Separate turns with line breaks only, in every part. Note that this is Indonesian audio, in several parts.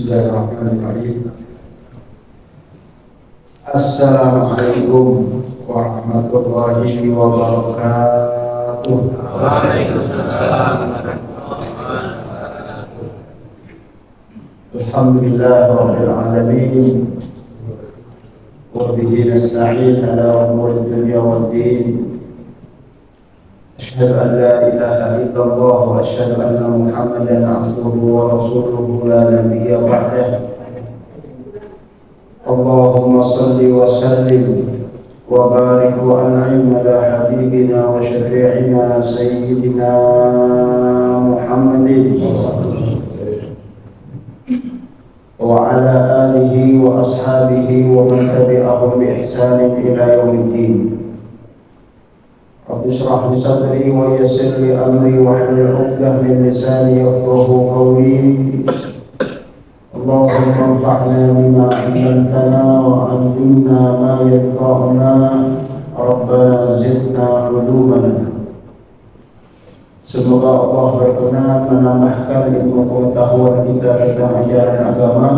Bismillahirrahmanirrahim. Assalamualaikum warahmatullahi wabarakatuh.
Waalaikumsalam.
Alhamdulillah rabbil alamin. Wa bihi nasta'in ala umuri dunya waddin. Asyhadu an la ilaha illallah wa asyhadu anna Muhammadan abduhu wa rasuluhu la nabiyya ba'dah. Allahumma salli wa sallim wa barik wa an'im ala habibina wa syafi'ina sayyidina Muhammadin wa ala alihi wa ashabihi wa man tabi'ahum bi ihsanin ila yaumiddin. Rabbi shrah li sadri wa yassir li amri wa hlul 'uqdatam min lisani yafqahu qawli. Allahumma anfa'na bima 'allamtana wa 'allimna ma yanfa'una. Rabbana zidna 'uluman. Semoga Allah berkenan menambahkan ilmu pengetahuan kita tentang ajaran agama.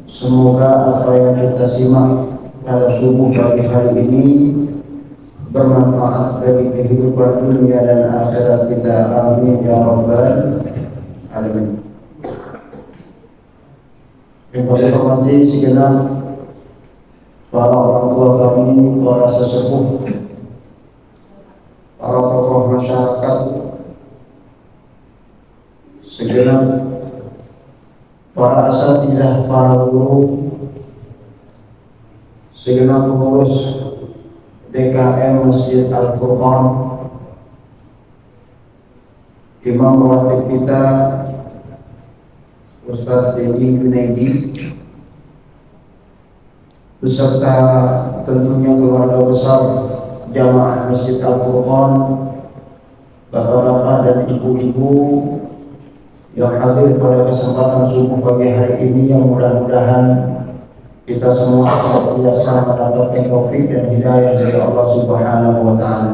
Semoga apa yang kita simak pada subuh pagi hari ini bermanfaat bagi kehidupan dunia dan akhirat kita. Amin ya rabbal alamin. Yang kami hormati segenap para orang tua kami, para sesepuh, para tokoh masyarakat, segenap para asatizah, para guru, segenap pengurus DKM Masjid Al-Furqan, Imam Rawatib kita Ustadz Dedi Junaidi, beserta tentunya keluarga besar jamaah Masjid Al-Furqan, bapak-bapak dan ibu-ibu yang hadir pada kesempatan subuh pagi hari ini, yang mudah-mudahan kita semua senantiasa mendapatkan taufik dan hidayah dari Allah Subhanahu wa taala.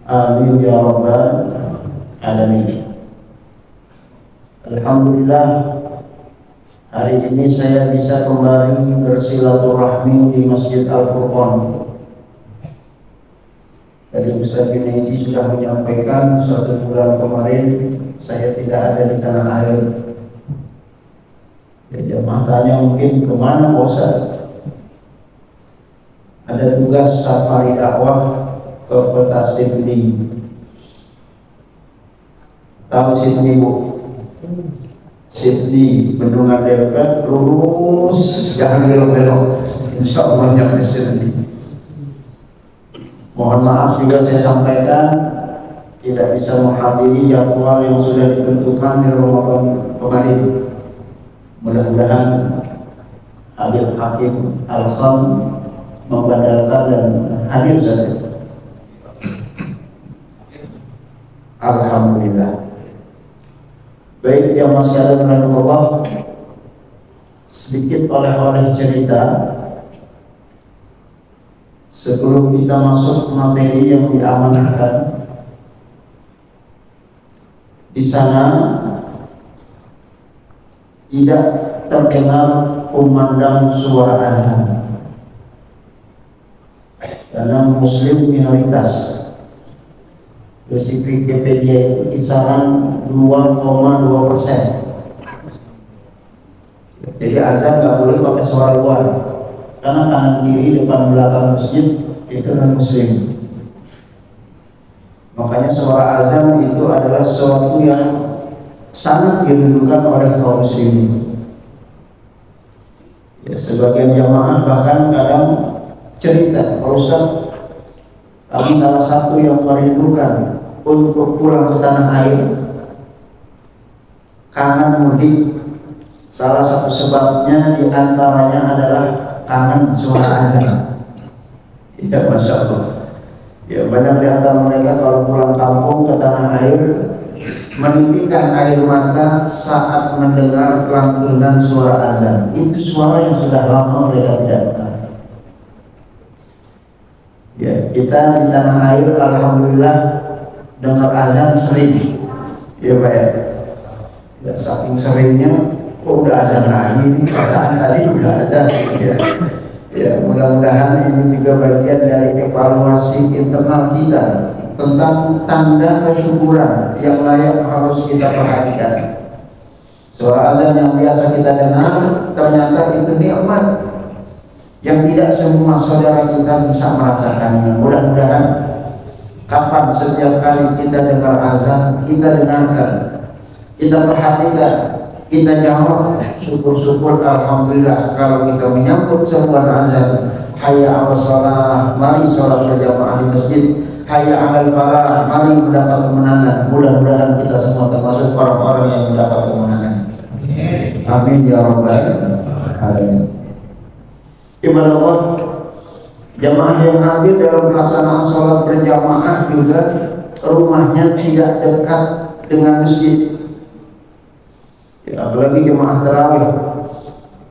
Amin ya rabbal alamin. Alhamdulillah, hari ini saya bisa kembali bersilaturahmi di Masjid Al-Furqan. Tadi Ustaz Junaidi sudah menyampaikan 1 bulan kemarin saya tidak ada di tanah air. Ya, makanya mungkin kemana Pak Ustaz? Ada tugas safari dakwah ke kota Sydney. Tahu Sydney Bu? Sydney, bendungan Delpet, lurus, jangan belok-belok. Insya Allah nyampe Sydney. Mohon maaf juga saya sampaikan tidak bisa menghadiri jadwal yang sudah ditentukan di Ramadan kemarin. Mudah-mudahan Habib Hakim Al-Kham membadalkan dan hadir saja. Alhamdulillah. Baik jamaah sekalian rahimakumullah, sedikit oleh-oleh cerita sebelum kita masuk materi yang diamanahkan. Di sana tidak terdengar kumandang suara azan karena muslim minoritas. Versi Wikipedia itu kisaran 2,2%. Jadi azan nggak boleh pakai suara luar karena kanan kiri depan belakang masjid itu non muslim. Makanya suara azan itu adalah sesuatu yang sangat dirindukan oleh kaum muslimin. Ya, sebagian jamaah bahkan kadang cerita, Pak Ustaz, kami salah satu yang merindukan untuk pulang ke tanah air, kangen mudik. Salah satu sebabnya diantaranya adalah kangen suara azan. Ya, Masya Allah. Ya, banyak di antara mereka kalau pulang kampung ke tanah air menitikkan air mata saat mendengar lantunan suara azan. Itu suara yang sudah lama mereka tidak dengar. Ya, kita di tanah air alhamdulillah dengar azan sering. Ya Pak ya. Ya, saking seringnya kok udah azan lagi ini, perasaan tadi udah azan ya. Ya, mudah-mudahan ini juga bagian dari evaluasi internal kita tentang tanda kesyukuran yang layak harus kita perhatikan. Suara azan yang biasa kita dengar ternyata itu nikmat yang tidak semua saudara kita bisa merasakannya. Mudah-mudahan kapan setiap kali kita dengar azan, kita dengarkan, kita perhatikan, kita jawab, syukur-syukur alhamdulillah. Kalau kita menyambut sebuah azan, hayya 'alas shalah, mari sholat berjamaah di masjid, hayya 'alal falah, mari mendapat kemenangan. Mudah-mudahan kita semua termasuk orang-orang yang mendapat kemenangan. Amin ya rabbal alamin. Ibadah Allah, jamaah yang hadir dalam pelaksanaan sholat berjamaah juga rumahnya tidak dekat dengan masjid. Ya, apalagi jemaah tarawih.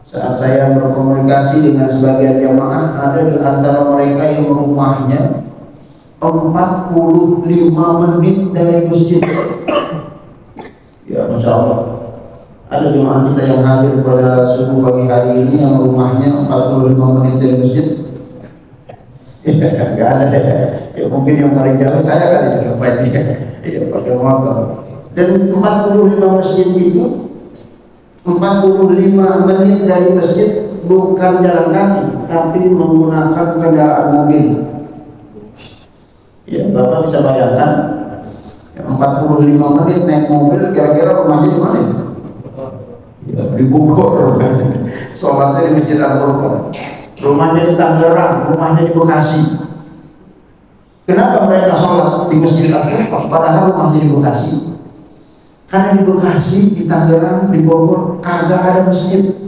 Saat saya berkomunikasi dengan sebagian jemaah, ada di antara mereka yang rumahnya 45 menit dari masjid. Ya, Masya Allah. Ada jemaah kita yang hadir pada subuh pagi hari ini yang rumahnya 45 menit dari masjid. Ya, nggak ada ya. Mungkin yang paling jauh saya kali ya, pakai motor. Dan 45 masjid itu 45 menit dari masjid bukan jalan kaki, tapi menggunakan kendaraan mobil. Ya, Bapak bisa bayangkan 45 menit naik mobil, kira-kira rumahnya di mana? Ya, di Bogor. Sholatnya di Masjid Al-Qur'an. Rumahnya di Tangerang, rumahnya di Bekasi. Kenapa mereka sholat di Masjid Al-Qur'an padahal rumahnya di Bekasi? Karena di Bekasi, di Tangerang, di Bogor kagak ada masjid.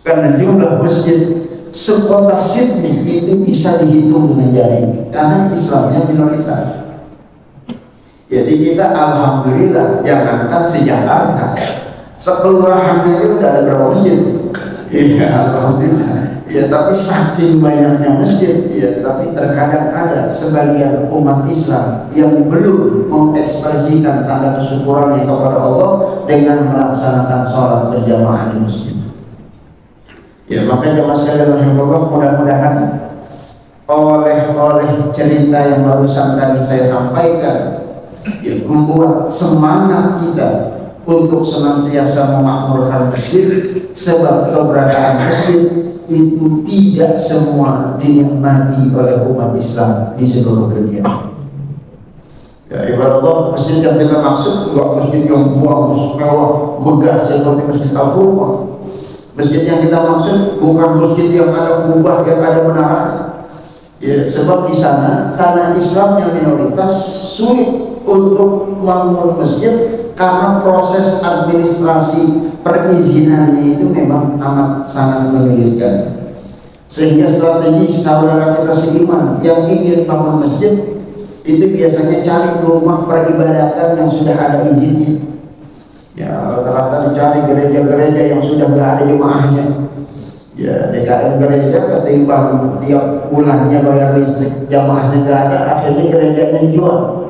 Karena jumlah masjid sekota Sydney itu bisa dihitung dengan jari. Karena Islamnya minoritas. Jadi kita alhamdulillah, jangankan se-Jakarta, sekelurahannya itu udah ada berapa masjid? Iya, alhamdulillah. Ya, tapi saking banyaknya masjid, ya, tapi terkadang ada sebagian umat Islam yang belum mengekspresikan tanda kesyukurannya kepada Allah dengan melaksanakan sholat berjamaah di masjid. Ya, makanya jamaah sekalian rahimahullah, mudah-mudahan oleh cerita yang barusan tadi saya sampaikan, ya, membuat semangat kita untuk senantiasa memakmurkan masjid, sebab keberadaan masjid itu tidak semua dinikmati oleh umat Islam di seluruh dunia. Ya, ibarat Allah, masjid yang kita maksud bukan masjid yang bagus, mewah, megah seperti Masjid Al-Furqan. Masjid yang kita maksud bukan masjid yang ada kubah, yang ada menaranya. Ya, sebab di sana karena Islam yang minoritas sulit untuk membangun masjid karena proses administrasi perizinannya itu memang amat sangat menyulitkan. Sehingga strategi saudara kita seiman yang ingin bangun masjid itu biasanya cari rumah peribadatan yang sudah ada izinnya. Ya, rata-rata dicari gereja-gereja yang sudah nggak ada jemaahnya. Ya, DKM gereja ketimbang tiap bulannya bayar listrik, jamaahnya nggak ada, akhirnya gerejanya dijual.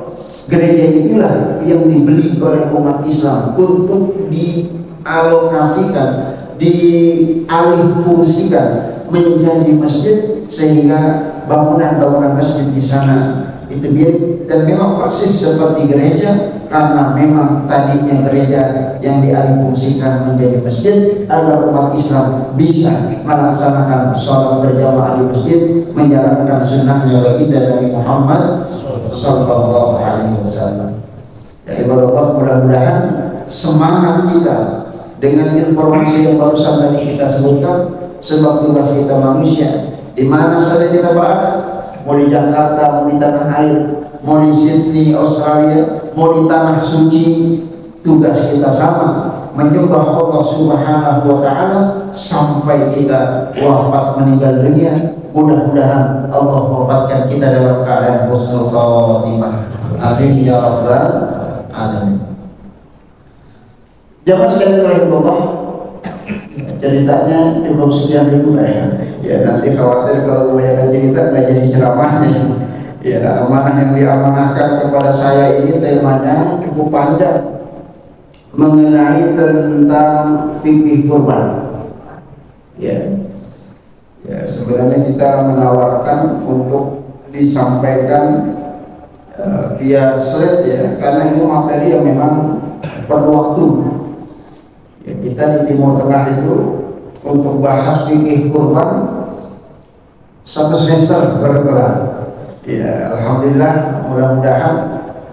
Gereja itulah yang dibeli oleh umat Islam untuk dialokasikan, dialihfungsikan menjadi masjid, sehingga bangunan-bangunan masjid di sana itu biar, dan memang persis seperti gereja, karena memang tadinya gereja yang dialihfungsikan menjadi masjid agar umat Islam bisa melaksanakan sholat berjamaah di masjid, menjalankan sunnahnya baginda Nabi Muhammad sallallahu alaihi wasallam. Ya ibadah, mudah-mudahan semangat kita dengan informasi yang barusan tadi kita sebutkan, sebab tugas kita manusia di mana saja kita berada, mau di Jakarta, mau di tanah air, mau di Sydney, Australia, mau di tanah suci, tugas kita sama, menyembah Allah Subhanahu wa Ta'ala sampai kita wafat meninggal dunia. Mudah-mudahan Allah wafatkan kita dalam keadaan husnul khatimah. Amin ya rabbal alamin. Jamaah sekalian rahimahullah, ceritanya cukup sekian dulu ya. Ya, nanti khawatir kalau kebanyakan cerita nggak jadi ceramahnya. Ya, amanah yang diamanahkan kepada saya ini temanya cukup panjang. mengenai tentang fikih kurban. Ya, sebenarnya kita menawarkan untuk disampaikan via slide ya, karena ini materi yang memang perlu waktu. Ya, kita di Timur Tengah itu untuk bahas fikih kurban 1 semester berkelar. Ya, alhamdulillah, mudah-mudahan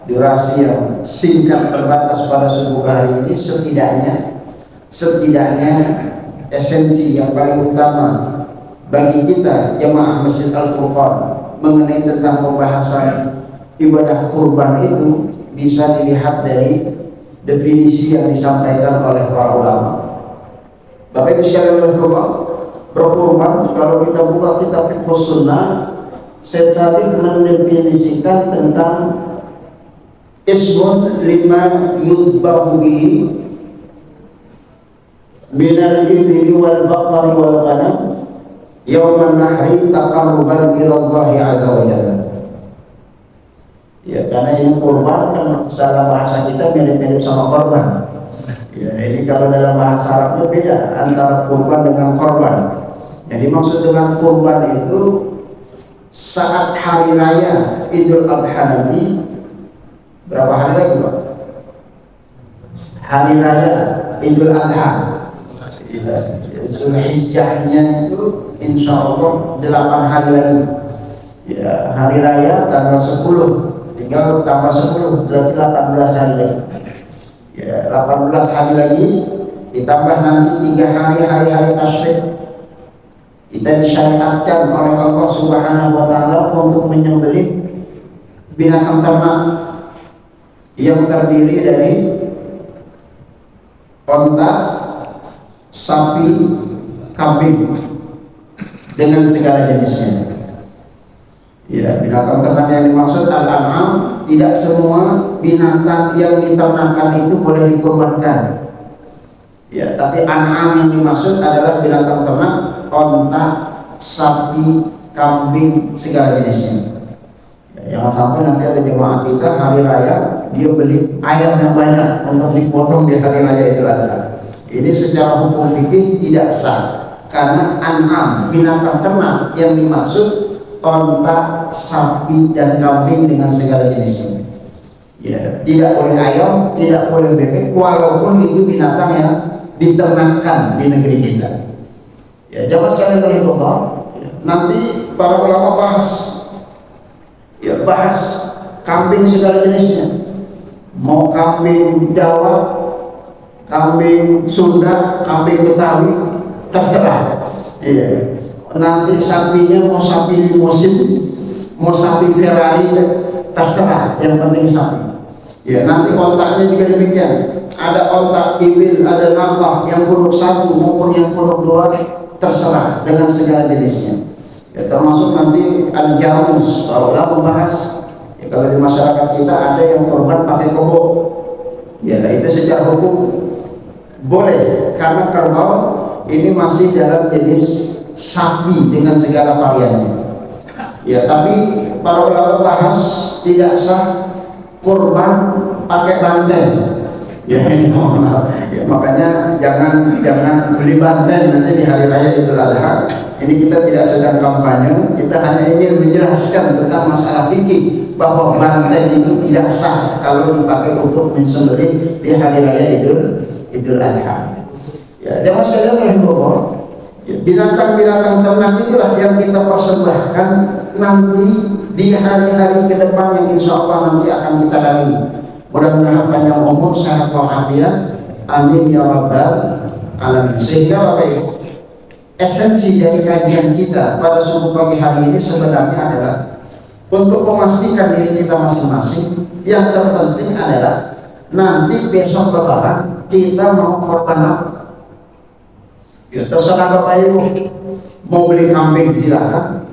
durasi yang singkat terbatas pada subuh hari ini setidaknya esensi yang paling utama bagi kita jemaah Masjid Al-Furqan mengenai tentang pembahasan ibadah kurban itu bisa dilihat dari definisi yang disampaikan oleh para ulama. Bapak Ibu sekalian berkurban, kalau kita buka kitab Fiqh Sunnah, Syekh Sabiq mendefinisikan tentang ismun lima yudbahu bihi minal ibli wal baqari wal ghanam yauman nahri taqarruban ila Allah azza wa jalla. Ya, karena ini kurban kan salah bahasa kita mirip-mirip sama korban. Ya, ini kalau dalam bahasa Arabnya beda antara kurban dengan korban. Jadi maksud dengan kurban itu saat hari raya Idul Adha nanti, berapa hari lagi Pak? Hari raya Idul Adha, Zulhijjahnya itu insya Allah 8 hari lagi. Ya, hari raya tanggal 10, tinggal tambah 10 berarti 18 hari lagi. Ya, 18 hari lagi ditambah nanti 3 hari tasyrik. Kita disyariatkan oleh Allah Subhanahu wa taala untuk menyembelih binatang ternak yang terdiri dari onta, sapi, kambing dengan segala jenisnya. Ya, binatang ternak yang dimaksud al-an'am, tidak semua binatang yang diternakan itu boleh dikurbankan. Ya, tapi an'am yang dimaksud adalah binatang ternak, onta, sapi, kambing, segala jenisnya. Ya, jangan sampai nanti ada jemaah kita hari raya dia beli ayam yang banyak untuk dipotong di hari raya Idul Adha. Ini secara hukum fikih tidak sah, karena an'am, binatang ternak yang dimaksud onta, sapi, dan kambing dengan segala jenisnya. Ya, tidak boleh ayam, tidak boleh bebek, walaupun itu binatang yang diternakan di negeri kita. Ya, jamaah sekalian Allah, nanti para ulama bahas kambing segala jenisnya. Mau kambing Jawa, kambing Sunda, kambing Betawi, terserah. Iya. Nanti sapinya mau sapi limosin, mau sapi Ferrari, terserah, yang penting sapi. Ya, nanti ontaknya juga demikian. Ada ontak ibil, ada naqah yang punuk 1 maupun yang punuk 2, terserah dengan segala jenisnya. Ya, termasuk nanti al-jamus, kalau bahas ya, kalau di masyarakat kita ada yang korban pakai kobok. Ya, itu secara hukum boleh, karena kerbau ini masih dalam jenis sapi dengan segala variannya. Ya, tapi para ulama bahas tidak sah kurban pakai banteng. Ya, ini ya, makanya jangan beli banteng nanti di hari raya Idul Adha. Ini kita tidak sedang kampanye, kita hanya ingin menjelaskan tentang masalah fikih bahwa banteng itu tidak sah kalau dipakai untuk menyembelih di hari raya Idul Adha. Ya, jemaah sekalian rahimahullah, binatang-binatang ternak itulah yang kita persembahkan nanti di hari-hari ke depan yang insya Allah nanti akan kita lalui. Mudah-mudahan panjang umur, sehat walafiat, amin ya rabbal alamin. Sehingga Bapak Ibu, esensi dari kajian kita pada subuh pagi hari ini sebenarnya adalah untuk memastikan diri kita masing-masing. Yang terpenting adalah nanti besok Lebaran kita mau korban apa? Ya, terserah Bapak Ibu, mau beli kambing silahkan,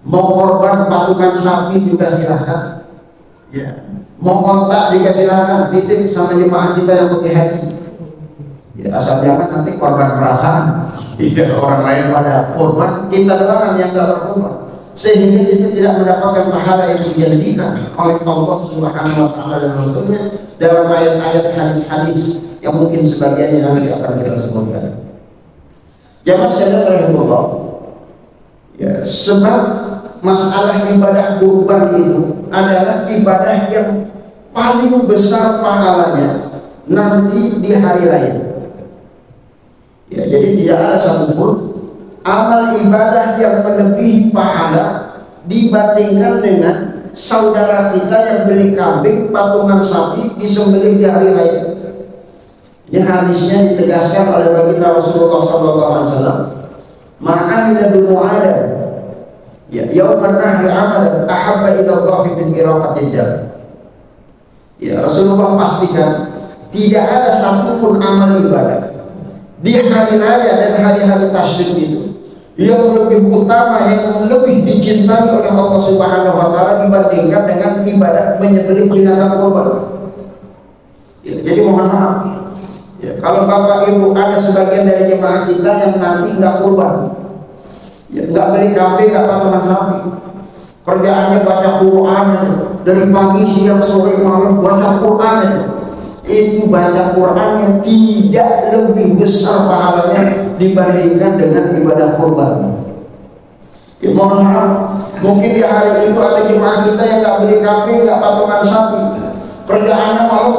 mau korban patungan sapi juga silahkan, ya, mau kontak juga silahkan, titip sama jemaah kita yang pergi haji. Ya, asal jangan nanti korban perasaan. Ya, orang lain pada korban, kita doang yang gak berkorban, sehingga kita tidak mendapatkan pahala yang dijanjikan oleh Allah Subhanahu wa taala dan Rasulnya dalam ayat-ayat hadis-hadis yang mungkin sebagiannya nanti akan kita sebutkan. Jamaah sekalian rahimahullah, ya, sebab masalah ibadah kurban itu adalah ibadah yang paling besar pahalanya nanti di hari raya. Ya, jadi tidak ada satupun amal ibadah yang melebihi pahala dibandingkan dengan saudara kita yang beli kambing, patungan sapi disembelih di hari raya. Ini hadisnya ditegaskan oleh baginda Rasulullah SAW. Ma'amila binu Adam, ya, yauman nahri amalan ahabba ila Allah min iraqatid dam. Ya, Rasulullah pastikan tidak ada satupun amal ibadah di hari raya dan hari-hari tasyrik itu yang lebih utama, yang lebih dicintai oleh Allah Subhanahu wa taala dibandingkan dengan ibadah menyembelih binatang kurban. Ya, jadi mohon maaf, ya, kalau bapak ibu ada sebagian dari jemaah kita yang nanti nggak kurban, ya, nggak beli kambing, nggak patungan sapi, kerjaannya baca Quran aja. Dari pagi, siang, sore, malam baca Quran aja. Itu baca Quran yang tidak lebih besar pahalanya dibandingkan dengan ibadah kurban. Ya, mohon maaf, mungkin di hari itu ada jemaah kita yang nggak beli kambing, nggak patungan sapi, kerjaannya malam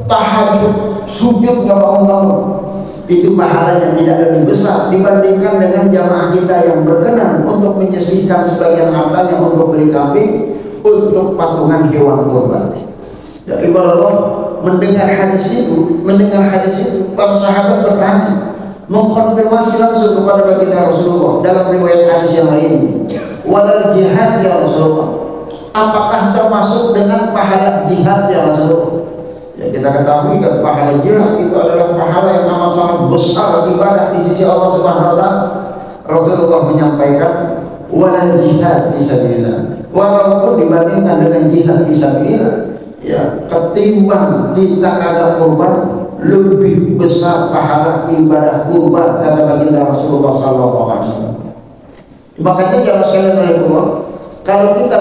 tahajud, sujud nggak bangun-bangun. Itu pahalanya tidak lebih besar dibandingkan dengan jamaah kita yang berkenan untuk menyisihkan sebagian hartanya untuk beli kambing, untuk patungan hewan kurban. Ya, ibarat mendengar hadis itu, para sahabat bertanya, mengkonfirmasi langsung kepada baginda Rasulullah dalam riwayat hadis yang lain, walal jihad ya Rasulullah, apakah termasuk dengan pahala jihad ya Rasulullah? Ya, kita ketahui kan pahala jihad itu adalah pahala yang amat sangat besar ibadah di sisi Allah Subhanahu wa taala. Rasulullah menyampaikan walal jihad fisabilillah, walaupun dibandingkan dengan jihad fisabilillah, ya, ketimbang kita kada kurban lebih besar pahala ibadah kurban kata baginda Rasulullah SAW. Makanya jangan sekalian rahimahullah, kalau kita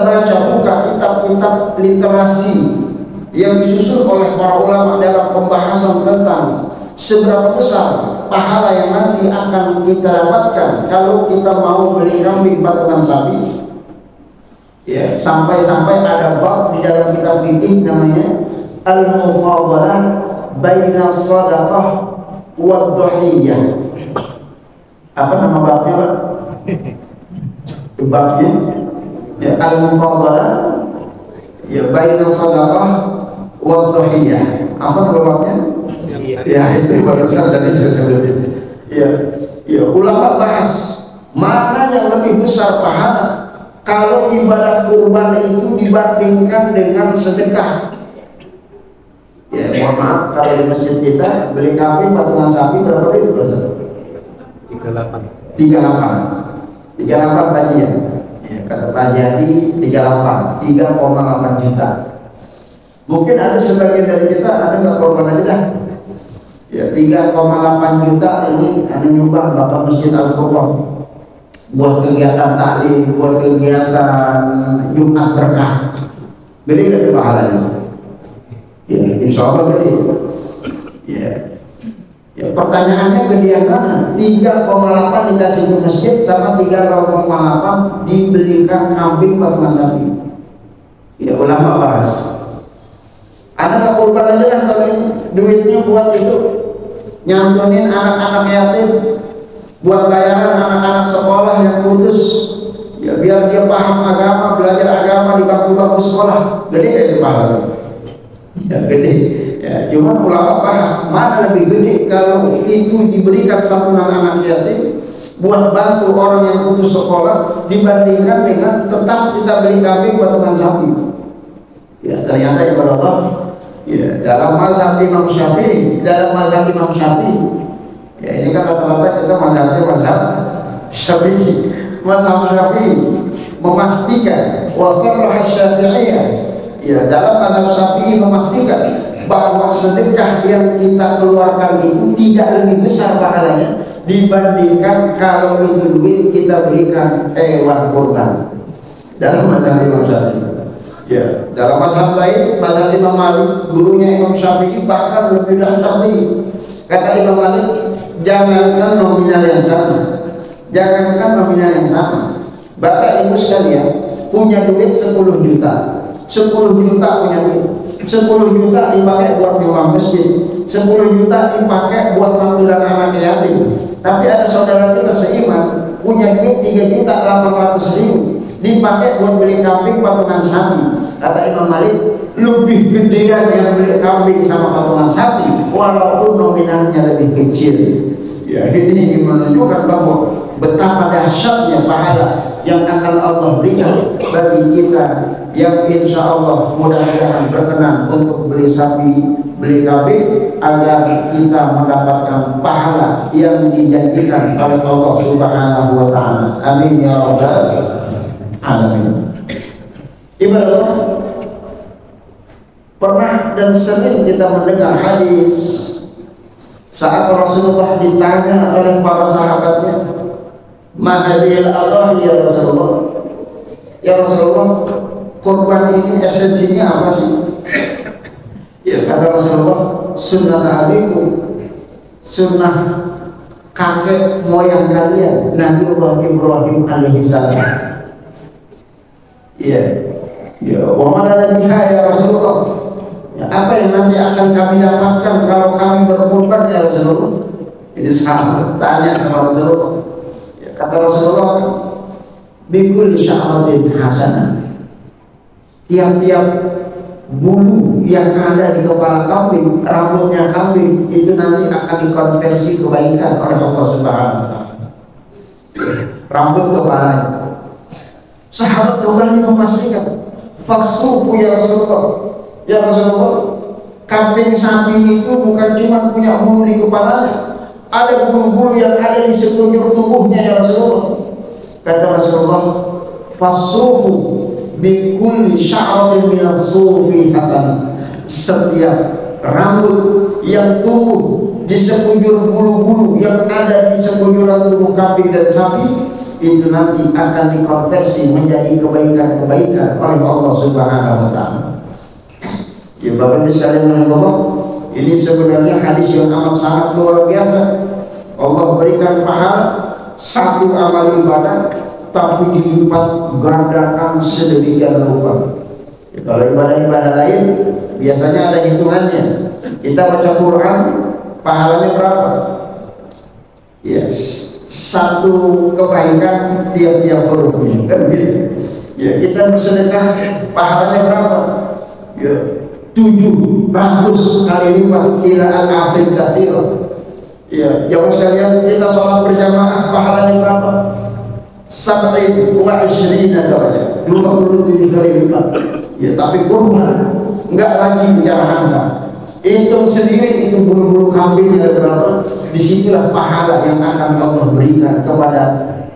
buka kitab-kitab literasi yang disusun oleh para ulama dalam pembahasan tentang seberapa besar pahala yang nanti akan kita dapatkan kalau kita mau beli kambing patungan sapi, ya, sampai-sampai ada bab di dalam kitab fikih namanya al-mufadalah baina sadaqah wa dhuhiyah. Apa nama babnya, Pak? Babnya, ya, al-mufadalah, ya, baina sadaqah wa dhuhiyah. Apa nama babnya? Ya, itu barusan tadi saya sebutin. Ya, ya, ulama bahas mana yang lebih besar pahala kalau ibadah kurban itu dibandingkan dengan sedekah. Ya, mohon maaf, kalau di masjid kita beli kambing patungan sapi berapa duit? 38 Pak ya. Ya, kata Pak Jadi 3,8 juta. Mungkin ada sebagian dari kita ada nggak korban aja dah. Ya, 3,8 juta ini ada nyumbang Bapak Masjid Al-Furqan buat kegiatan taklim, buat kegiatan Jumat berkah. Gede nggak pahalanya? Ya, insya Allah gede. Ya, ya, pertanyaannya gedean mana? 3,8 dikasih ke masjid sama 3,8 dibelikan kambing patungan sapi. Ya, ulama bahas. Ada nggak kurban aja dah tahun ini? Duitnya buat itu, nyantunin anak-anak yatim, buat bayaran anak-anak sekolah yang putus, ya, biar dia paham agama, belajar agama di bangku-bangku sekolah. Gede ya itu pahala? Ya, gede. Ya, cuman ulama bahas mana lebih gede kalau itu diberikan santunan anak yatim buat bantu orang yang putus sekolah dibandingkan dengan tetap kita beli kambing patungan sapi. Ya, ternyata ya Allah, ya, dalam mazhab Imam Syafi'i, ya, ini kan rata-rata kita mazhab Syafi'i. Mazhab Syafi'i memastikan wasarrah Syafi'iyah, ya, dalam mazhab Syafi'i memastikan bahwa sedekah yang kita keluarkan itu tidak lebih besar pahalanya dibandingkan kalau itu duit kita belikan hewan kurban. Dalam mazhab Imam Syafi'i. Ya, dalam mazhab lain, mazhab Imam Malik, gurunya Imam Syafi'i bahkan lebih dahsyat lagi. Kata Imam Malik, jangankan nominal yang sama, jangankan nominal yang sama. Bapak Ibu sekalian punya duit 10 juta, 10 juta punya duit, 10 juta dipakai buat nyewa masjid, 10 juta dipakai buat santunan anak yatim. Tapi ada saudara kita seiman punya duit 3.800.000 dipakai buat beli kambing patungan sapi. Kata Imam Malik, lebih gedean yang beli kambing sama patungan sapi walaupun nominalnya lebih kecil. Ya, ini ingin menunjukkan bahwa betapa dahsyatnya pahala yang akan Allah berikan bagi kita yang insya Allah mudah-mudahan berkenan untuk beli sapi, beli kambing, agar kita mendapatkan pahala yang dijanjikan oleh Allah Subhanahu wa Ta'ala. Amin ya rabbal alamin. Ibadah Allah, pernah dan sering kita mendengar hadis saat Rasulullah ditanya oleh para sahabatnya, "Ma hadhil adhahi ya Rasulullah?" Ya Rasulullah, kurban ini esensinya apa sih? Ya, kata Rasulullah, sunnah abikum, sunnah kakek moyang kalian, Nabiullah Ibrahim alaihissalam. Iya, ya, wa mana biha ya Rasulullah? Ya, apa yang nanti akan kami dapatkan kalau kami berkorban ya Rasulullah? Ini sahabat tanya sama Rasulullah. Ya, kata Rasulullah, bikul sya'ratin hasanah. Tiap-tiap bulu yang ada di kepala kambing, rambutnya kambing, itu nanti akan dikonversi kebaikan oleh Allah Subhanahu wa Ta'ala. Rambut kepalanya. Sahabat kembali memastikan, fasufu ya Rasulullah. Ya Rasulullah, kambing sapi itu bukan cuma punya bulu di kepalanya, ada bulu-bulu yang ada di sekujur tubuhnya ya Rasulullah. Kata Rasulullah, fasufu bikulli sya'ratin minas sufi hasanah. Setiap rambut yang tumbuh di sekujur bulu-bulu yang ada di sekujuran tubuh kambing dan sapi, itu nanti akan dikonversi menjadi kebaikan-kebaikan oleh Allah Subhanahu wa Ta'ala. Ya Bapak Ibu sekalian Allah, ini sebenarnya hadis yang amat sangat luar biasa. Allah berikan pahala satu amal ibadah tapi dilipat gandakan sedemikian rupa. Ya, kalau ibadah-ibadah lain biasanya ada hitungannya. Kita baca Quran pahalanya berapa? Yes, satu kebaikan tiap-tiap hurufnya, kan begitu. Ya, kita bersedekah pahalanya berapa? Ya, 700 kali lipat ila al-afil kasiro. Ya, jamaah sekalian, kita sholat berjamaah pahalanya berapa? 27 katanya, 27 kali lipat. Ya, tapi kurban enggak lagi bicara angka. Hitung sendiri itu bulu-bulu kambingnya ada berapa? Disitulah pahala yang akan Allah berikan kepada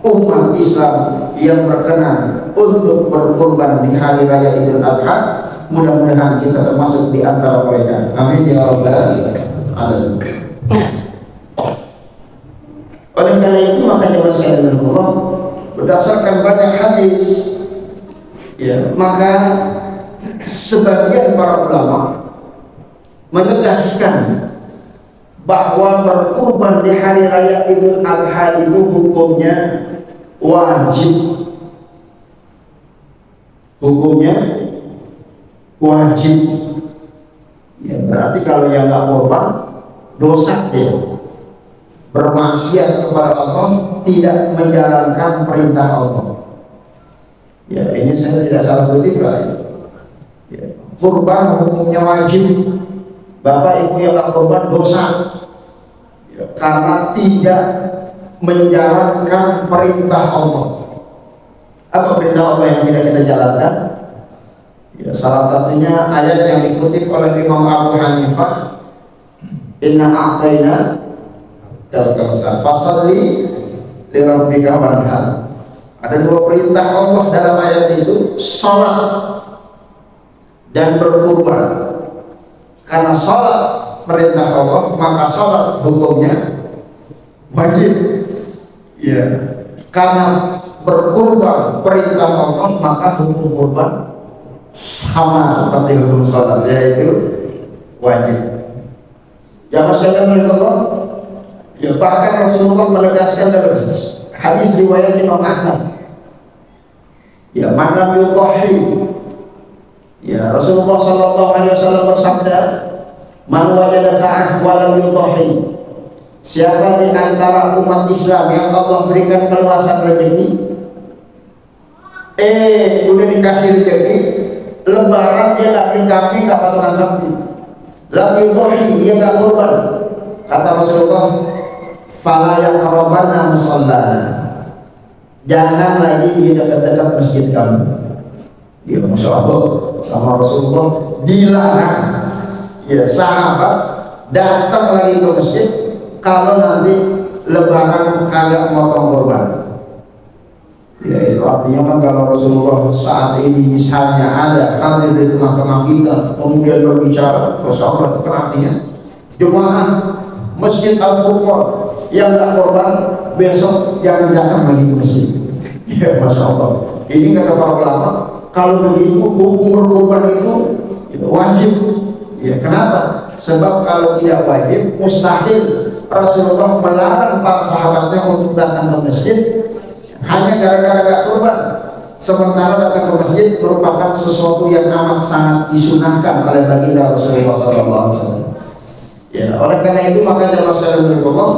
umat Islam yang berkenan untuk berkurban di hari raya Idul Adha. Mudah-mudahan kita termasuk di antara mereka. Amin ya rabbal alamin. Oleh karena itu maka jemaah sekalian Allah, berdasarkan banyak hadis, ya, maka sebagian para ulama menegaskan bahwa berkurban di hari raya Idul Adha itu hukumnya wajib. Hukumnya wajib. Ya, berarti kalau yang nggak kurban dosa dia, bermaksiat kepada Allah, tidak menjalankan perintah Allah. Ya, ini saya tidak salah kutip lah. Ya, kurban hukumnya wajib. Bapak Ibu yang nggak kurban dosa, ya, karena tidak menjalankan perintah Allah. Apa perintah Allah yang tidak kita jalankan? Ya, salah satunya ayat yang dikutip oleh Imam Abu Hanifah, Inna a'tayna al-kautsar fasalli li rabbika wanhar. Ada dua perintah Allah dalam ayat itu, salat dan berkurban. Karena salat perintah Allah, maka salat hukumnya wajib. Ya. Karena berkurban perintah Allah, maka hukum kurban sama seperti hukum sholat, yaitu wajib. Jamaah sekalian Allah, ya bahkan Rasulullah menegaskan dalam hadis riwayat Imam Ahmad, ya man lam yudhi, ya Rasulullah sallallahu alaihi wasallam bersabda, man wajada sa'ah wa lam yudhi, siapa di antara umat Islam yang Allah berikan keluasan rezeki, udah dikasih rezeki, lebaran dia gak beli kambing, gak patungan sapi, lam yudhi, dia gak kurban, kata Rasulullah, fala yaqrabanna musallana, jangan lagi dia dekat-dekat masjid kami. Ya Masya Allah, sama Rasulullah dilarang ya sahabat datang lagi ke masjid kalau nanti lebaran kagak motong kurban. Ya itu artinya kan kalau Rasulullah saat ini misalnya ada hadir di tengah-tengah kita kemudian berbicara, Masya Allah, itu kan artinya jemaah Masjid Al-Furqan yang gak korban besok jangan datang lagi ke masjid. Ya Masya Allah, ini kata para ulama, kalau begitu hukum berkorban itu wajib. Ya kenapa? Sebab kalau tidak wajib mustahil Rasulullah melarang para sahabatnya untuk datang ke masjid hanya gara-gara gak kurban, sementara datang ke masjid merupakan sesuatu yang amat sangat disunahkan oleh baginda Rasulullah SAW. Ya, oleh karena itu maka jamaah sekalian Allah,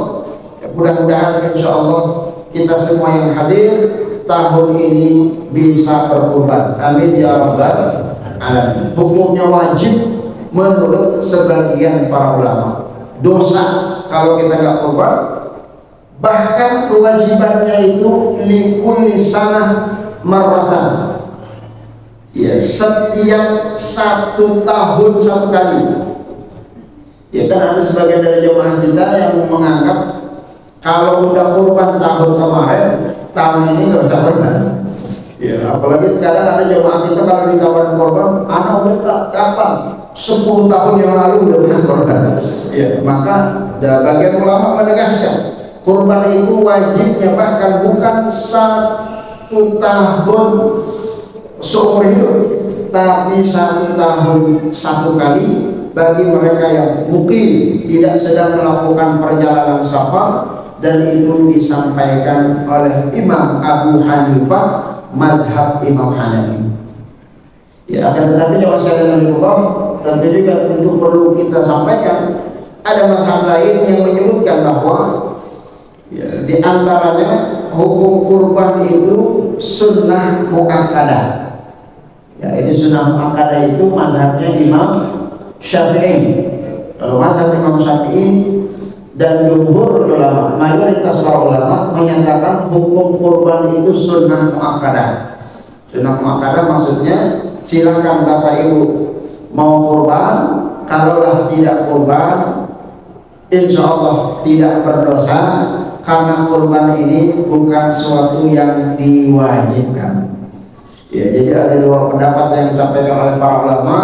ya, mudah-mudahan insya Allah kita semua yang hadir tahun ini bisa berkurban. Amin ya rabbal alamin. Hukumnya wajib menurut sebagian para ulama. Dosa kalau kita nggak kurban, bahkan kewajibannya itu likulli sanah marratan. Ya, setiap 1 tahun 1 kali. Ya kan ada sebagian dari jemaah kita yang menganggap kalau udah kurban tahun kemarin, tahun ini nggak usah kurban. Ya, apalagi sekarang ada jemaah kita kalau ditawarin kurban, anak udah tak kapan 10 tahun yang lalu udah punya kurban. Ya, maka bagian ulama menegaskan kurban itu wajibnya bahkan bukan 1 tahun seumur hidup, tapi 1 tahun 1 kali. Bagi mereka yang mukim tidak sedang melakukan perjalanan safar, dan itu disampaikan oleh Imam Abu Hanifah, mazhab Imam Hanafi. Ya akan tetapi jemaah sekalian Allah, tentu juga untuk perlu kita sampaikan ada mazhab lain yang menyebutkan bahwa ya, di antaranya hukum kurban itu sunnah muakkadah. Ya ini sunnah muakkadah itu mazhabnya Imam Syafi'i. Kalau mazhab Imam Syafi'i dan jumhur ulama, mayoritas para ulama menyatakan hukum kurban itu sunnah muakkadah. Sunnah muakkadah maksudnya silahkan Bapak Ibu mau kurban, kalaulah tidak kurban insya Allah tidak berdosa, karena kurban ini bukan suatu yang diwajibkan. Ya, jadi ada 2 pendapat yang disampaikan oleh para ulama.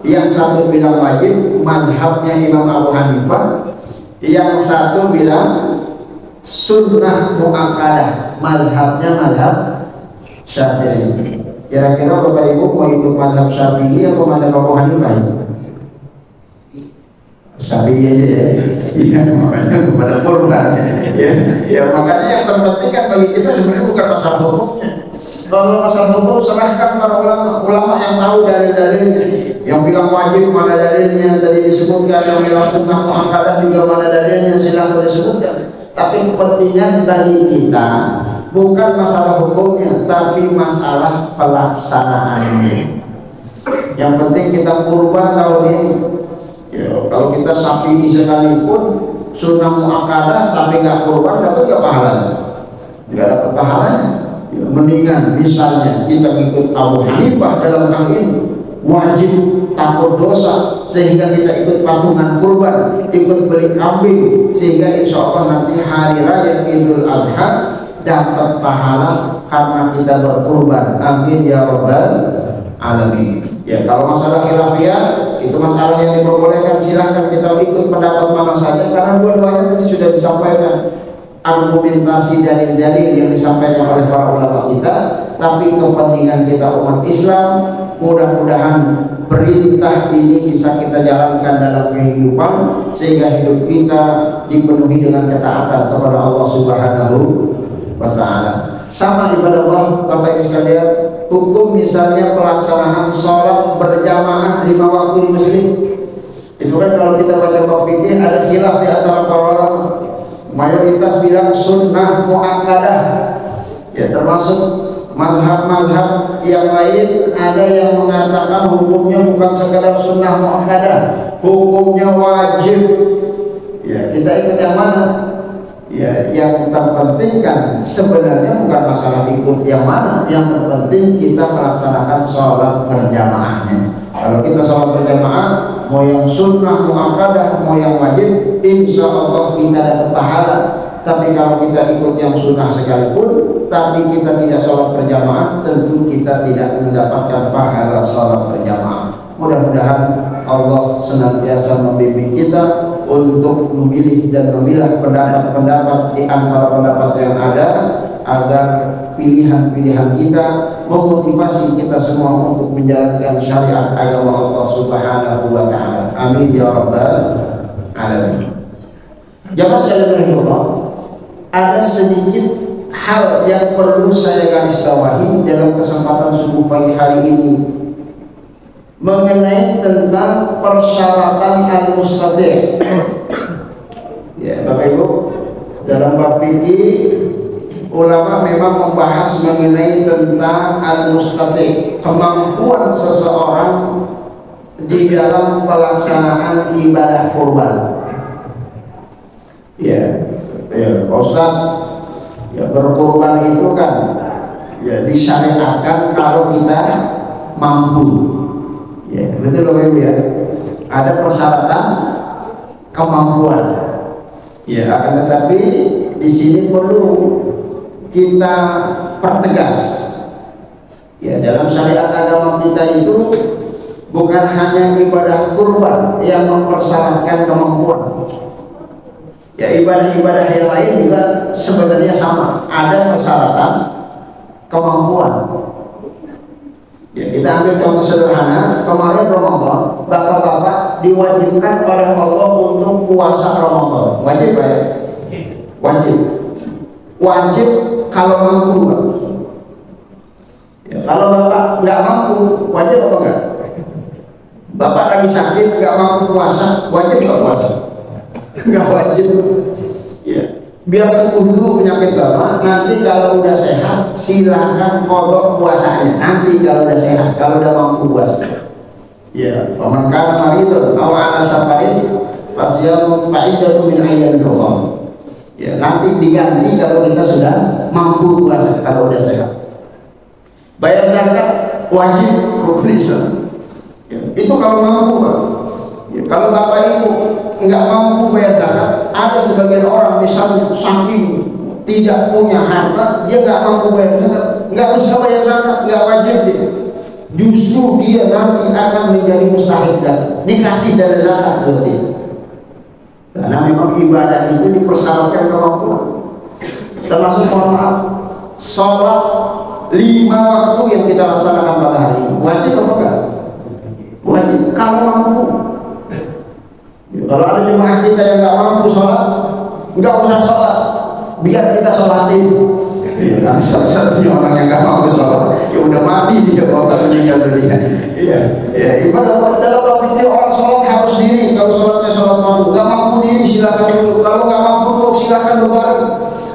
Yang satu bilang wajib, mazhabnya Imam Abu Hanifah. Yang satu bilang sunnah muakkadah, mazhabnya mazhab Syafi'i. Kira-kira Bapak Ibu mau ikut mazhab Syafi'i atau mazhab Abu Hanifah? Syafi'i aja ya. Iya, makanya kepada kurban. Ya, makanya yang terpenting kan bagi kita sebenarnya bukan masalah hukumnya. Kalau masalah hukum serahkan para ulama yang tahu dalil-dalilnya. Yang bilang wajib mana dalilnya tadi disebutkan, yang bilang sunnah muakkadah juga mana dalilnya silahkan disebutkan. Tapi kepentingan bagi kita bukan masalah hukumnya, tapi masalah pelaksanaannya. Yang penting kita kurban tahun ini. Ya, kalau kita sapi sekalipun sunnah muakkadah tapi nggak kurban, dapat nggak pahalanya? Nggak dapat pahalanya. Ya, mendingan misalnya kita ikut Abu Hanifah dalam hal ini, wajib takut dosa sehingga kita ikut patungan kurban, ikut beli kambing, sehingga insya Allah nanti hari raya Idul Adha dapat pahala karena kita berkurban. Amin ya rabbal alamin. Ya, kalau masalah khilafiyah itu masalah yang diperbolehkan, silahkan kita ikut pendapat mana saja karena dua-duanya tadi sudah disampaikan. argumentasi dalil-dalil yang disampaikan oleh para ulama kita, tapi kepentingan kita umat Islam. Mudah-mudahan perintah ini bisa kita jalankan dalam kehidupan sehingga hidup kita dipenuhi dengan ketaatan kepada Allah Subhanahu wa ta'ala. Sama ibadah Allah, Bapak Ibu sekalian, hukum misalnya pelaksanaan sholat berjamaah 5 waktu di masjid. Itu kan kalau kita baca bab fikih ada khilaf di antara para ulama. Mayoritas bilang sunnah muakkadah. Ya, termasuk mazhab-mazhab yang lain ada yang mengatakan hukumnya bukan sekadar sunnah muakkadah, hukumnya wajib. Ya, kita ikut yang mana? Ya, yang terpenting kan sebenarnya bukan masalah ikut yang mana, yang terpenting kita melaksanakan sholat berjamaahnya. Kalau kita sholat berjamaah, mau yang sunnah muakkadah, mau yang wajib, insya Allah kita dapat pahala. Tapi kalau kita ikut yang sunnah sekalipun, tapi kita tidak sholat berjamaah, tentu kita tidak mendapatkan pahala sholat berjamaah. Mudah-mudahan Allah senantiasa membimbing kita untuk memilih dan memilah pendapat-pendapat di antara pendapat yang ada, agar pilihan-pilihan kita memotivasi kita semua untuk menjalankan syariat agama Allah Subhanahu wa ta'ala. Amin ya rabbal alamin. Jamaah sekalian rahimahullah, ada sedikit hal yang perlu saya garis bawahi dalam kesempatan subuh pagi hari ini mengenai tentang persyaratan al-mustati'. Ya, Bapak Ibu, dalam bab fikih ulama memang membahas mengenai tentang al-mustati', kemampuan seseorang di dalam pelaksanaan ibadah kurban. Ya, Pak Ustaz, ya berkurban itu kan ya disyariatkan kalau kita mampu. Ya, betul Bapak Ibu ya. Ada persyaratan kemampuan. Ya, akan tetapi di sini perlu kita pertegas. Ya, dalam syariat agama kita itu bukan hanya ibadah kurban yang mempersyaratkan kemampuan. Ya, ibadah-ibadah yang lain juga sebenarnya sama, ada persyaratan kemampuan. Ya, kita ambil contoh sederhana, kemarin Ramadan, bapak-bapak diwajibkan oleh Allah untuk puasa Ramadan. Wajib ya? Wajib. Wajib kalau mampu, Pak. Ya, kalau bapak nggak mampu, wajib apa enggak? Bapak lagi sakit, nggak mampu puasa, wajib nggak puasa? Nggak wajib. Ya, biar sembuh dulu penyakit bapak. Nanti kalau udah sehat, silakan kodok puasanya. Nanti kalau udah sehat, kalau udah mampu puasa. Ya, paman kana maridun aw ala safarin fasyam fa'idatu min ayyamin ukhra. Ya, nanti diganti kalau kita sudah mampu puasa, kalau udah sehat. Bayar zakat wajib, rukun Islam. Ya, itu kalau mampu, Pak. Ya, kalau Bapak Ibu nggak mampu bayar zakat, ada sebagian orang misalnya saking tidak punya harta, dia nggak mampu bayar zakat, nggak usah bayar zakat, nggak wajib dia. Justru dia nanti akan menjadi mustahik zakat, dikasih dana zakat berarti. Karena memang ibadah itu dipersyaratkan kemampuan. Termasuk mohon maaf, sholat 5 waktu yang kita laksanakan pada hari ini wajib apa enggak? Wajib kalau mampu. Kalau ada jemaah kita yang nggak mampu sholat, nggak usah sholat, biar kita sholatin. Ya, satu-satunya orang yang nggak mampu sholat, ya udah mati dia waktu meninggal dunia. Iya, ya, ibadah dalam fikih orang sholat harus diri. Kalau sholatnya sholat fardu, nggak mampu diri silakan dulu. Kalau nggak mampu dulu silakan berbaring.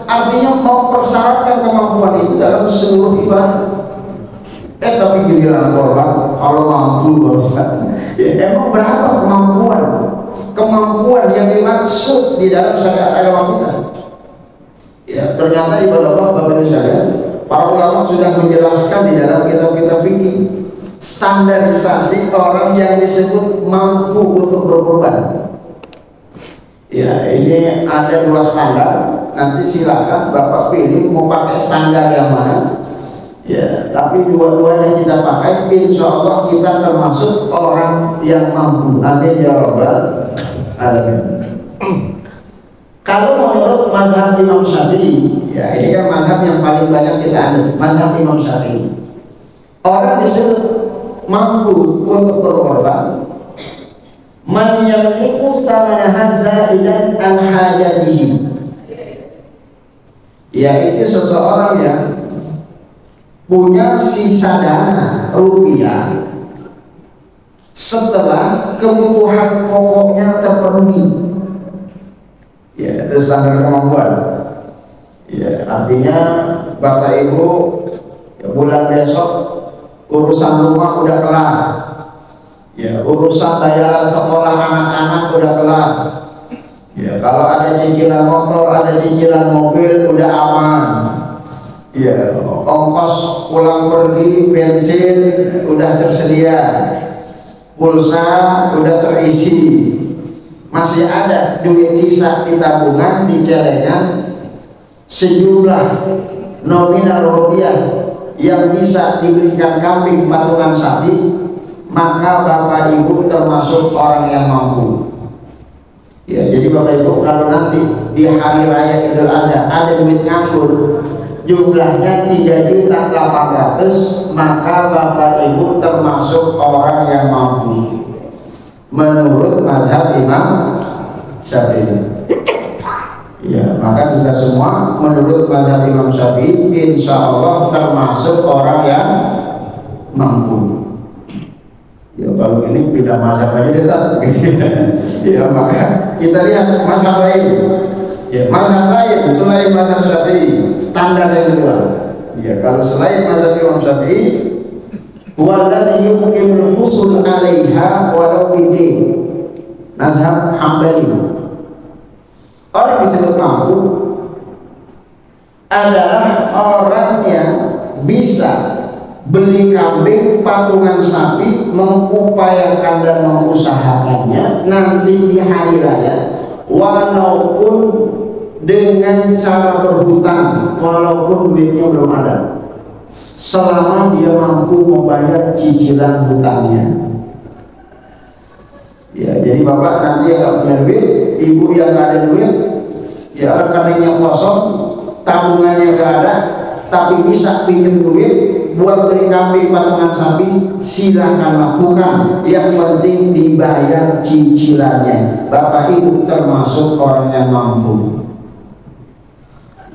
Artinya mempersyaratkan kemampuan itu dalam seluruh ibadah. Tapi giliran korban kalau mampu Ustaz. Ya, emang berapa kemampuan? Kemampuan yang dimaksud di dalam syariat agama kita. Ya, ternyata ibadah Allah Bapak Ibu sekalian, para ulama sudah menjelaskan di dalam kitab-kitab fikih standarisasi orang yang disebut mampu untuk berkorban. Ya, ini ada 2 standar. Nanti silakan Bapak pilih mau pakai standar yang mana. Ya, tapi dua-duanya kita pakai, insya Allah kita termasuk orang yang mampu. Amin ya rabbal alamin. Kalau menurut mazhab Imam Syafi'i, ya ini kan mazhab yang paling banyak kita anut, mazhab Imam Syafi'i. Orang disebut mampu untuk berkorban man yamliku thamanaha zaidan an hajatihi, yaitu seseorang yang punya sisa dana rupiah setelah kebutuhan pokoknya terpenuhi. Ya, itu standar kemampuan. Ya, artinya Bapak Ibu ya, bulan besok urusan rumah udah kelar. Ya, urusan bayaran sekolah anak-anak udah kelar. Ya, kalau ada cicilan motor, ada cicilan mobil udah aman. Ya, ongkos pulang pergi, bensin udah tersedia. Pulsa udah terisi. Masih ada duit sisa di tabungan, di celengan sejumlah nominal rupiah yang bisa diberikan kambing patungan sapi, maka Bapak Ibu termasuk orang yang mampu. Ya, jadi Bapak Ibu kalau nanti di hari raya Idul Adha ada duit nganggur jumlahnya 3.800.000, maka Bapak Ibu termasuk orang yang mampu menurut mazhab Imam Syafi'i. Ya, maka kita semua menurut mazhab Imam Syafi'i insya Allah termasuk orang yang mampu. Ya, kalau ini pindah mazhab aja kita. Ya, maka kita lihat mazhab lain. Ya, mazhab lain selain mazhab Syafi'i, standar yang kedua. Ya, kalau selain mazhab Imam Syafi'i, walladzi yumkinul husul 'alaiha walau bidin, mazhab Hambali. Orang disebut mampu adalah orang yang bisa beli kambing patungan sapi, mengupayakan dan mengusahakannya nanti di hari raya, walaupun dengan cara berhutang, walaupun duitnya belum ada, selama dia mampu membayar cicilan hutangnya. Ya, jadi bapak nanti yang nggak punya duit, ibu yang nggak ada duit, ya rekeningnya kosong, tabungannya nggak ada, tapi bisa pinjam duit buat beli kambing patungan sapi, silahkan lakukan. Yang penting dibayar cicilannya. Bapak ibu termasuk orang yang mampu.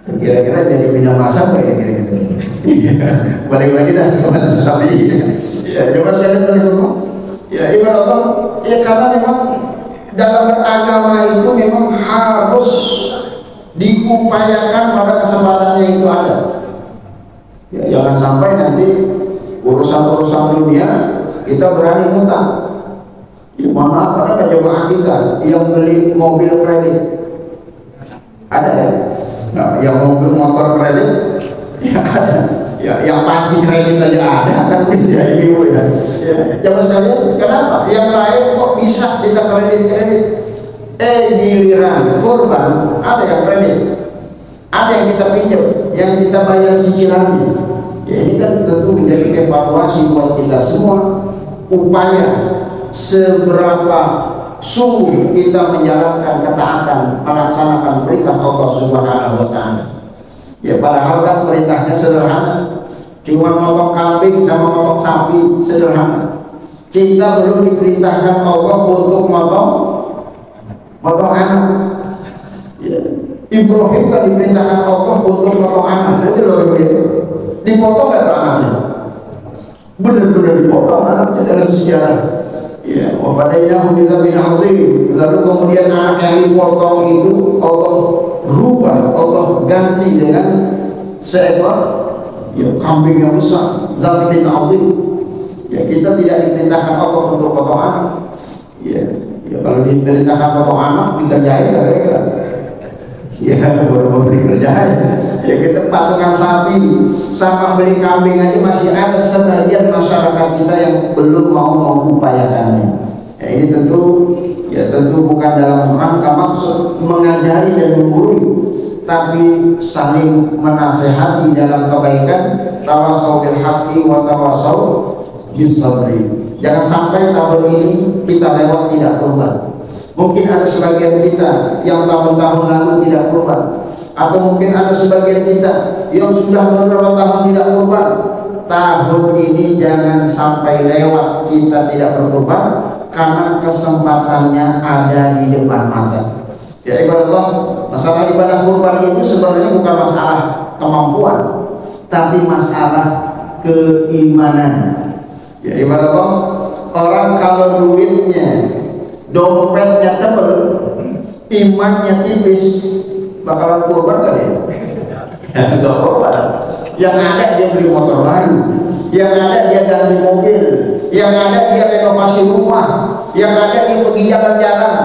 Kira-kira jadi pindah masa apa ya kira-kira? Balik lagi dah ke masa sapi. Ya, coba sekalian teman-teman. Ya, ibarat Allah, ya karena memang dalam beragama itu memang harus diupayakan pada kesempatannya itu ada. Ya, jangan sampai nanti urusan-urusan dunia kita berani ngutang. Ya, mohon maaf, ada jemaah kita yang beli mobil kredit, ada ya? Nah, yang mobil motor kredit ya ada, ya yang panci kredit aja ada kan gitu ya ibu ya. Ya, coba sekalian, kenapa yang lain kok bisa kita kredit? Giliran kurban ada yang kredit, ada yang kita pinjam, yang kita bayar cicilannya. Ya ini kan tentu menjadi evaluasi buat kita semua, upaya seberapa sungguh kita menjalankan ketaatan, melaksanakan perintah Allah Subhanahu wa Ta'ala. Ya padahal kan perintahnya sederhana, cuma motong kambing sama motong sapi, sederhana. Kita belum diperintahkan Allah untuk motong anak. Ya. Ibrahim kan diperintahkan Allah untuk motong anak, betul loh itu. Dipotong nggak anaknya? Benar-benar dipotong anaknya dalam sejarah. Ya, wafadainahu bidzabhin azim. Lalu kemudian anak yang dipotong itu Allah rubah, Allah ganti dengan seekor ya, kambing yang besar, dzabhin azim. Ya, kita tidak diperintahkan Allah untuk potong anak. Ya, kalau diperintahkan potong anak dikerjain nggak kira-kira? Ya, baru dikerjain. Ya, kita patungan sapi sama beli kambing aja masih ada sebagian masyarakat kita yang belum mau mengupayakannya. Ya, ini tentu bukan dalam rangka maksud mengajari dan menggurui, tapi saling menasehati dalam kebaikan. Tawasau bil haqqi wa tawasau bis sabri. Jangan sampai tahun ini kita lewat tidak kurban. Mungkin ada sebagian kita yang tahun-tahun lalu tidak kurban, atau mungkin ada sebagian kita yang sudah beberapa tahun tidak kurban. Tahun ini jangan sampai lewat kita tidak berkurban, karena kesempatannya ada di depan mata. Ya ibadah Allah, masalah ibadah kurban itu sebenarnya bukan masalah kemampuan, tapi masalah keimanan. Ya ibadah Allah, orang kalau duitnya, dompetnya tebel, imannya tipis, bakalan kurban gak dia? Enggak kurban. Yang ada dia beli motor baru, yang ada dia ganti mobil, yang ada dia renovasi rumah, yang ada dia pergi jalan-jalan.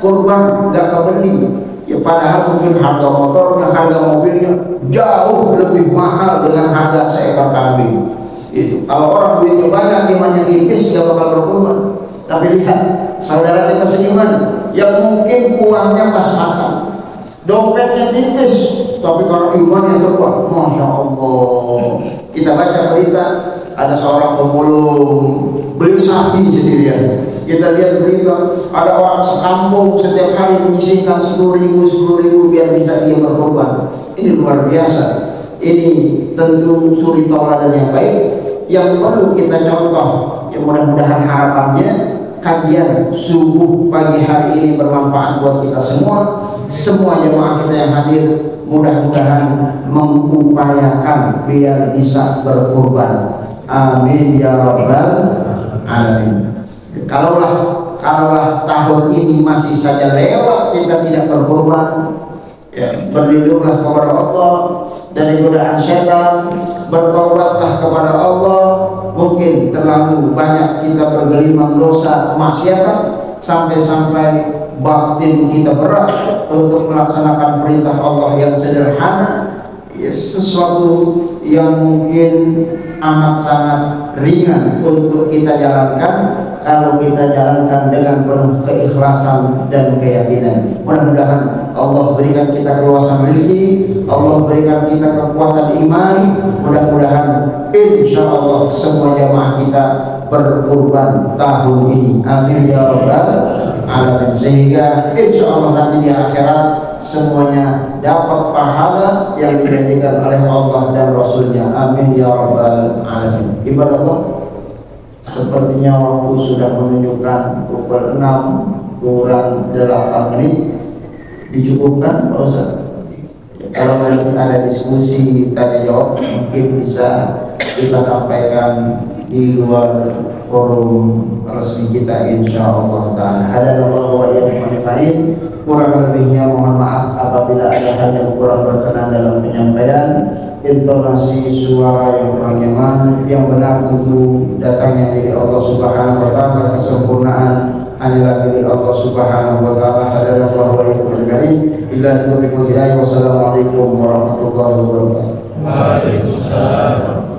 Kurban gak kebeli. Ya padahal mungkin harga motornya, harga mobilnya jauh lebih mahal dengan harga seekor kambing. Itu kalau orang duitnya banyak, imannya tipis, gak bakal berkurban. Tapi lihat saudara kita seiman yang mungkin uangnya pas-pasan, dompetnya tipis, tapi kalau imannya terkuat, masya Allah. Kita baca berita ada seorang pemulung beli sapi sendirian. Kita lihat berita ada orang sekampung setiap hari menyisihkan 10.000 biar bisa dia berkorban. Ini luar biasa. Ini tentu suri tauladan yang baik yang perlu kita contoh. Yang mudah-mudahan harapannya kajian subuh pagi hari ini bermanfaat buat kita semua jemaah kita yang hadir. Mudah-mudahan mengupayakan biar bisa berkurban. Amin ya rabbal alamin. Kalaulah tahun ini masih saja lewat kita tidak berkurban, ya berlindunglah kepada Allah dari godaan syaitan, bertobatlah kepada Allah. Mungkin terlalu banyak kita bergelimang dosa kemaksiatan sampai-sampai batin kita berat untuk melaksanakan perintah Allah yang sederhana, ya, sesuatu yang mungkin amat sangat ringan untuk kita jalankan kalau kita jalankan dengan penuh keikhlasan dan keyakinan. Mudah-mudahan Allah berikan kita keluasan rezeki, Allah berikan kita kekuatan iman. Mudah-mudahan insya Allah semua jamaah kita berkurban tahun ini. Amin ya rabbal alamin. Sehingga insya Allah nanti di akhirat semuanya dapat pahala yang dijanjikan oleh Allah dan Rasulnya. Amin ya rabbal alamin. Ibadah Allah, sepertinya waktu sudah menunjukkan pukul 6 kurang 8 menit. Dicukupkan Pak Ustaz? Kalau nanti ada diskusi tanya jawab mungkin bisa kita sampaikan di luar forum resmi kita insya Allah ta'ala. Hadanallahu wa iyyakum ajma'in. Kurang lebihnya mohon maaf apabila ada hal yang kurang berkenan dalam penyampaian, intonasi suara yang kurang nyaman. Yang benar tentu datangnya dari Allah Subhanahu wa ta'ala, kesempurnaan hanyalah milik Allah Subhanahu wa ta'ala. Hadanallahu wa iyyakum ajma'in. Billahi taufiq wal hidayah. Wassalamualaikum warahmatullahi wabarakatuh.
Waalaikumsalam.